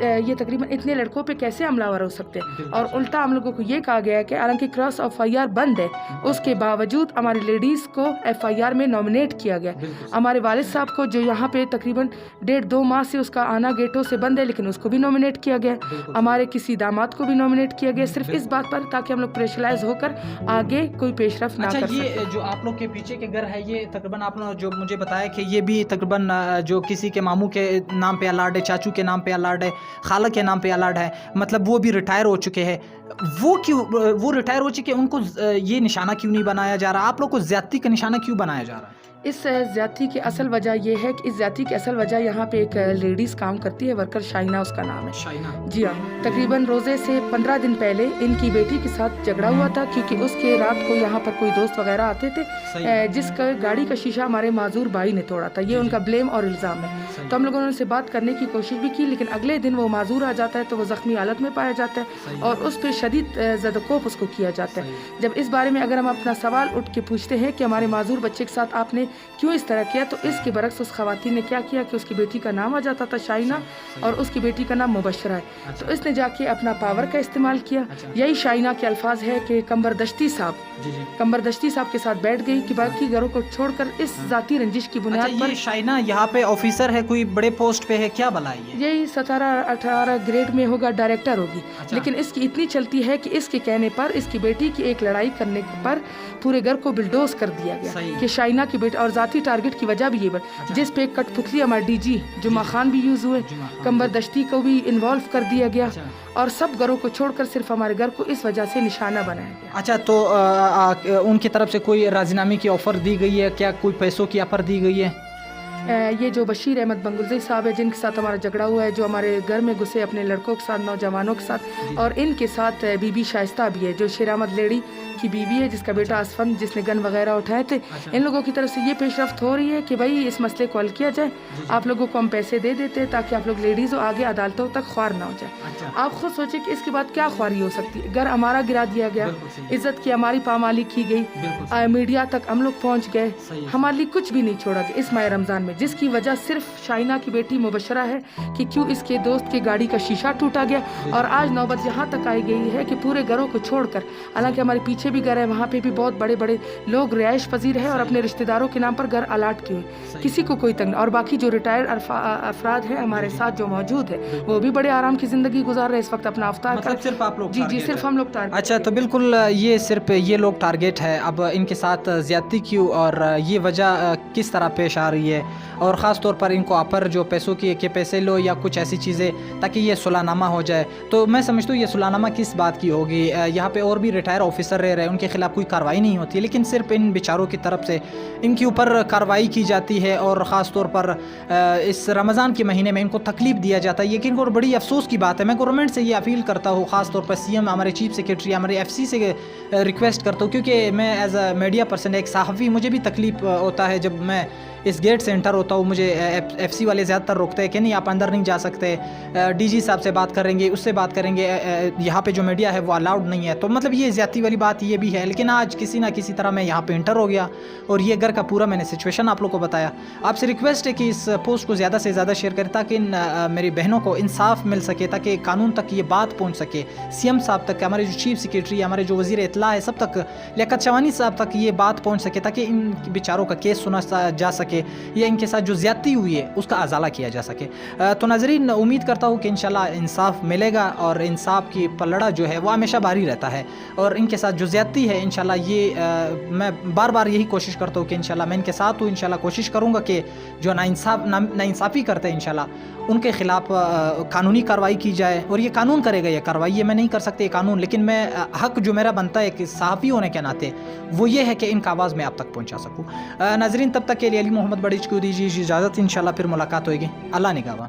یہ تقریباً اتنے لڑکوں پہ کیسے حملہ آور ہو سکتے ہیں. اور الٹا ہم لوگوں کو یہ کہا گیا ہے کہ حالانکہ کراس FIR بند ہے, اس کے باوجود ہماری لیڈیز کو FIR میں نامنیٹ کیا گیا. ہمارے والد صاحب کو جو یہاں پہ تقریباً 1.5-2 ماہ سے اس کا آنا گیٹوں سے بند ہے, لیکن اس کو بھی نامنیٹ کیا گیا. ہمارے کسی داماد کو بھی نامنیٹ کیا گیا, صرف اس بات پر تاکہ ہم لوگ پریشرائز ہو کر آگے کوئی پیش رفت نہ کر سکیں. یہ جو آپ لوگ کے پیچھے کے گھر ہے, یہ تقریباً آپ نے جو مجھے بتایا کہ یہ بھی تقریباً جو کسی کے ماموں کے نام پہ الاٹ ہے, چاچو کے نام پہ الاٹ ہے, خالہ کے نام پہ الاٹ ہے, مطلب وہ بھی ریٹائر ہو چکے ہیں. وہ ریٹائر ہو چکے, ان کو یہ نشانہ کیوں نہیں بنایا جا رہا؟ آپ لوگ کو زیادتی کا نشانہ کیوں بنایا جا رہا ہے؟ اس زیادتی کی اصل وجہ یہ ہے کہ اس زیادتی کی اصل وجہ یہاں پہ ایک لیڈیز کام کرتی ہے, ورکر شائنہ اس کا نام ہے. شائنہ, جی ہاں. تقریباً روزے سے 15 دن پہلے ان کی بیٹی کے ساتھ جھگڑا ہوا تھا, کیونکہ اس کے رات کو یہاں پر کوئی دوست وغیرہ آتے تھے, جس کا گاڑی کا شیشہ ہمارے معذور بھائی نے توڑا تھا. یہ ان کا بلیم اور الزام ہے. تو ہم لوگوں نے ان سے بات کرنے کی کوشش بھی کی, لیکن اگلے دن وہ معذور آ جاتا ہے تو وہ زخمی حالت میں پایا جاتا ہے, اور اس پہ شدید زدوکوب اس کو کیا جاتا ہے. جب اس بارے میں اگر ہم اپنا سوال اٹھ کے پوچھتے ہیں کہ ہمارے معذور بچے کے ساتھ آپ نے کیوں اس طرح کیا, تو اس کے برعکس اس خواتین نے کیا کیا کہ اس کی بیٹی کا نام آ جاتا تھا شائنہ, اور اس کی بیٹی کا نام مبشرہ ہے. تو اس نے جا کے اپنا پاور کا استعمال کیا. یہی شائنہ کے الفاظ ہے کہ کمبردشتی صاحب کے ساتھ بیٹھ گئی کہ باقی گھروں کو چھوڑ کر اس ذاتی رنجش کی بنیاد پر. یہ شائنہ یہاں پہ آفیسر ہے, کوئی بڑے پوسٹ پہ ہے, کیا بلائی ہے؟ یہی 17-18 گریڈ میں ہوگا, ڈائریکٹر ہوگی. لیکن اس کی اتنی چلتی ہے کہ اس کے کہنے پر اس کی بیٹی کی ایک لڑائی کرنے پر پورے گھر کو بلڈوز کر دیا گیا کہ شائنہ کی بیٹی, اور ذاتی ٹارگٹ کی وجہ بھی یہ جس پہ کٹ پتلی ہمارے DG جمعہ خان بھی یوز ہوئے, کمبردشتی کو بھی انوالو کر دیا گیا, اور سب گھروں کو چھوڑ کر صرف ہمارے گھر کو اس وجہ سے نشانہ بنایا گیا. اچھا, تو ان کی طرف سے کوئی رازینامے کی آفر دی گئی ہے کیا؟ کوئی پیسوں کی آفر دی گئی ہے؟ یہ جو بشیر احمد بنگلزئی صاحب ہے, جن کے ساتھ ہمارا جھگڑا ہوا ہے, جو ہمارے گھر میں گھسے اپنے لڑکوں کے ساتھ, نوجوانوں کے ساتھ, اور ان کے ساتھ بی بی شائستہ بھی ہے جو شیر احمد لیڈی کی بیوی ہے, جس کا بیٹا اسفند جس نے گن وغیرہ اٹھائے تھے. ان لوگوں کی طرف سے یہ پیش رفت ہو رہی ہے کہ بھائی اس مسئلے کو حل کیا جائے, آپ لوگوں کو ہم پیسے دے دیتے ہیں تاکہ آپ لوگ لیڈیز آگے عدالتوں تک خوار نہ ہو جائے. آپ خود سوچیں کہ اس کے بعد کیا خواری ہو سکتی ہے. گھر ہمارا گرا دیا گیا, عزت کی ہماری پامالی کی گئی, میڈیا تک ہم لوگ پہنچ گئے, ہمارے لیے کچھ بھی نہیں چھوڑا گیا اس ماہ رمضان میں, جس کی وجہ صرف شائنہ کی بیٹی مبشرہ ہے کہ کیوں اس کے دوست کے گاڑی کا شیشہ ٹوٹا گیا. اور آج نوبت یہاں تک آئی گئی ہے کہ پورے گھروں کو چھوڑ کر, حالانکہ ہمارے پیچھے بھی گھر ہے, وہاں پہ بھی بہت بڑے بڑے لوگ رہائش پذیر ہیں اور اپنے رشتہ داروں کے نام پر گھر الاٹ کیے ہیں, کسی کو کوئی تنگ. اور باقی جو ریٹائرڈ افراد ہیں ہمارے ساتھ جو موجود ہے, وہ بھی بڑے آرام کی زندگی گزار رہے اس وقت اپنا افطار کر. صرف آپ لوگ؟ جی صرف ہم لوگ ٹارگیٹ. اچھا, تو بالکل یہ صرف یہ لوگ ٹارگیٹ ہے. اب ان کے ساتھ زیادتی کیوں اور یہ وجہ کس طرح پیش آ رہی ہے, اور خاص طور پر ان کو آپر جو پیسوں کی کہ پیسے لو یا کچھ ایسی چیزیں تاکہ یہ صلح نامہ ہو جائے. تو میں سمجھتا ہوں یہ صلح نامہ کس بات کی ہوگی؟ یہاں پہ اور بھی ریٹائر آفیسر رہ رہے ہیں, ان کے خلاف کوئی کارروائی نہیں ہوتی, لیکن صرف ان بیچاروں کی طرف سے ان کے اوپر کارروائی کی جاتی ہے, اور خاص طور پر اس رمضان کے مہینے میں ان کو تکلیف دیا جاتا ہے. یہ اور بڑی افسوس کی بات ہے. میں گورنمنٹ سے یہ اپیل کرتا ہوں, خاص طور پر CM, ہمارے چیف سیکریٹری, ہمارے FC سے ریکویسٹ کرتا ہوں, کیونکہ میں ایز اے میڈیا پرسن, ایک صحافی, مجھے بھی تکلیف ہوتا ہے جب میں اس گیٹ سے انٹر ہوتا ہوں. مجھے FC والے زیادہ تر روکتے ہیں کہ نہیں آپ اندر نہیں جا سکتے, DG صاحب سے بات کریں گے, اس سے بات کریں گے, یہاں پہ جو میڈیا ہے وہ الاؤڈ نہیں ہے. تو مطلب یہ زیادتی والی بات یہ بھی ہے. لیکن آج کسی نہ کسی طرح میں یہاں پہ انٹر ہو گیا, اور یہ گھر کا پورا میں نے سچویشن آپ لوگ کو بتایا. آپ سے ریکویسٹ ہے کہ اس پوسٹ کو زیادہ سے زیادہ شیئر کریں تاکہ میری بہنوں کو انصاف مل سکے, تاکہ قانون تک یہ بات پہنچ سکے, CM صاحب تک, ہمارے جو چیف سیکریٹری, ہمارے جو وزیر اطلاع ہے, سب تک, لیاقت شوانی صاحب تک یہ بات پہنچ سکے, تاکہ ان بیچاروں کا کیس سنا جا سکے, یا ان کے ساتھ جو زیادتی ہوئی ہے اس کا ازالہ کیا جا سکے. تو ناظرین, امید کرتا ہوں کہ انشاءاللہ انصاف ملے گا, اور انصاف کی پلڑا جو ہے وہ ہمیشہ بھاری رہتا ہے, اور ان کے ساتھ جو زیادتی ہے انشاءاللہ یہ میں بار بار یہی کوشش کرتا ہوں کہ انشاءاللہ میں ان کے ساتھ ہوں. انشاءاللہ کوشش کروں گا کہ جو ناانصافی کرتے ہیں انشاءاللہ ان کے خلاف قانونی کارروائی کی جائے, اور یہ قانون کرے گا, یہ کارروائی یہ میں نہیں کر سکتے یہ قانون, لیکن میں حق جو میرا بنتا ہے کہ صحافی ہونے کے ناطے وہ یہ ہے کہ ان کا آواز میں آپ تک پہنچا سکوں. ناظرین, تب تک کے لیے علی محمد بڑیچ کو دیجیے اجازت, انشاءاللہ پھر ملاقات ہوئے گی. اللہ نگہبان.